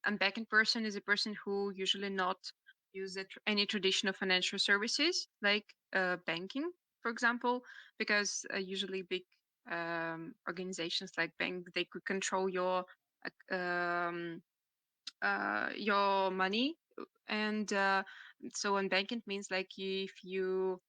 unbanked person is a person who usually not use any traditional financial services like banking, for example, because usually big organizations like bank, they could control your money. And so unbanked means like if you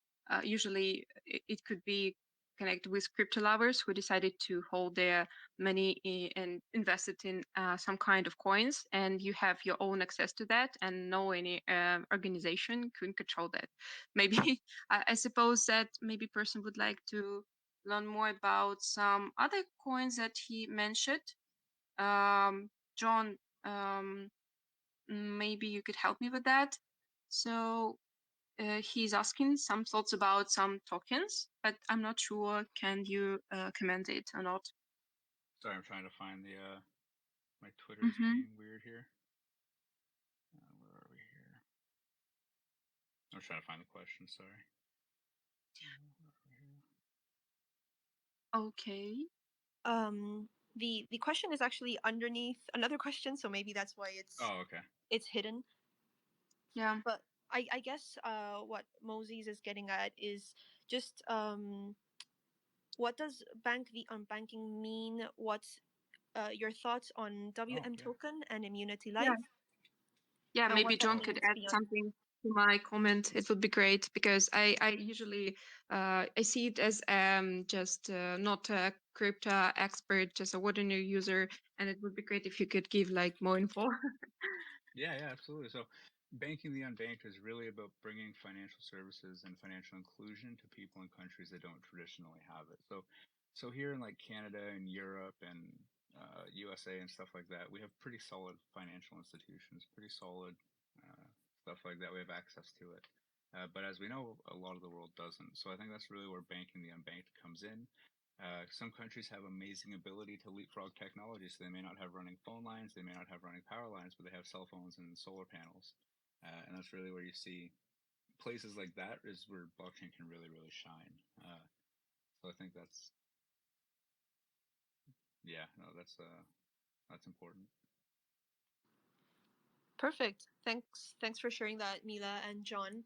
usually it could be connected with crypto lovers who decided to hold their money and invest it in some kind of coins, and you have your own access to that, and no any organization couldn't control that. Maybe I suppose that maybe person would like to learn more about some other coins that he mentioned. John, maybe you could help me with that. So he's asking some thoughts about some tokens, but I'm not sure. Can you comment it or not? Sorry, I'm trying to find the my Twitter is being weird here. Where are we here? I'm trying to find the question. Sorry. Okay. The question is actually underneath another question, so maybe that's why Oh, okay. it's hidden. Yeah. But I guess what Moses is getting at is just what does bank the unbanking mean? What's your thoughts on WM yeah. token and immunity Yeah. life, Yeah, and maybe what that John could means add beyond? something to my comment. It would be great because I usually I see it as just not a crypto expert, just a ordinary user, and it would be great if you could give like more info. Yeah, absolutely. So, banking the unbanked is really about bringing financial services and financial inclusion to people in countries that don't traditionally have it. So here in like Canada and Europe and USA and stuff like that, we have pretty solid financial institutions, pretty solid stuff like that. We have access to it. But as we know, a lot of the world doesn't. So I think that's really where banking the unbanked comes in. Some countries have amazing ability to leapfrog technology, so they may not have running phone lines, they may not have running power lines, but they have cell phones and solar panels. And that's really where you see places like that is where blockchain can really shine. So I think that's important. Perfect. Thanks for sharing that, Mila and John.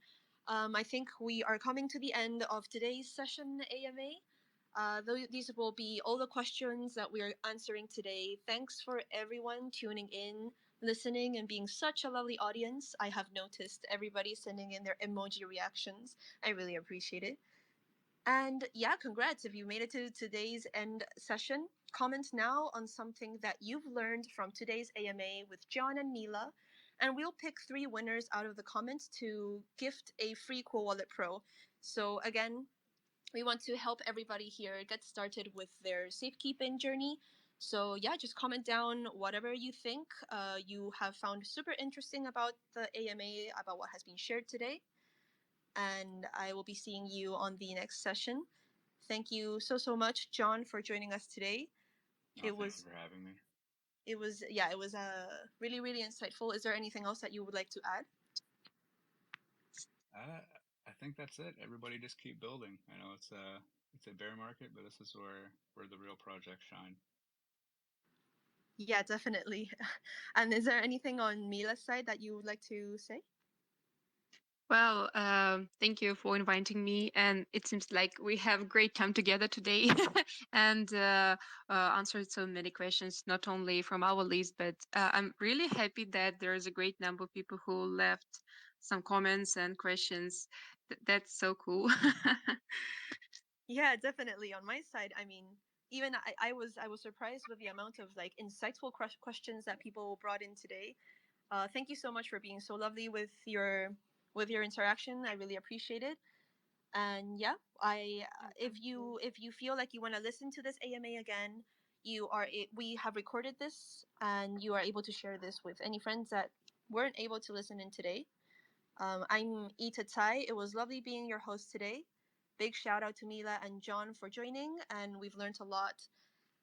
I think we are coming to the end of today's session, AMA. These will be all the questions that we are answering today. Thanks for everyone tuning in, listening, and being such a lovely audience. I have noticed everybody sending in their emoji reactions. I really appreciate it. And yeah, congrats if you made it to today's end session. Comment now on something that you've learned from today's AMA with John and Mila, and we'll pick 3 winners out of the comments to gift a free CoolWallet Pro. So again, we want to help everybody here get started with their safekeeping journey. So yeah, just comment down whatever you think you have found super interesting about the AMA, about what has been shared today, and I will be seeing you on the next session. Thank you so much, John, for joining us today. Oh, thank you for having me. It was really insightful. Is there anything else that you would like to add? I think that's it. Everybody just keep building. I know it's a bear market, but this is where the real projects shine. Yeah, definitely. And is there anything on Mila's side that you would like to say? Well, thank you for inviting me, and it seems like we have a great time together today, and answered so many questions, not only from our list, but I'm really happy that there is a great number of people who left some comments and questions. That's so cool. Yeah, definitely. On my side, I mean, even I was surprised with the amount of like insightful questions that people brought in today. Thank you so much for being so lovely with your interaction. I really appreciate it. And yeah, I if you feel like you want to listen to this AMA again, we have recorded this, and you are able to share this with any friends that weren't able to listen in today. I'm Ita Tai. It was lovely being your host today. Big shout out to Mila and John for joining, and we've learned a lot.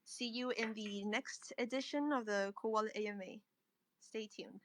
See you in the next edition of the Cool Wallet AMA. Stay tuned.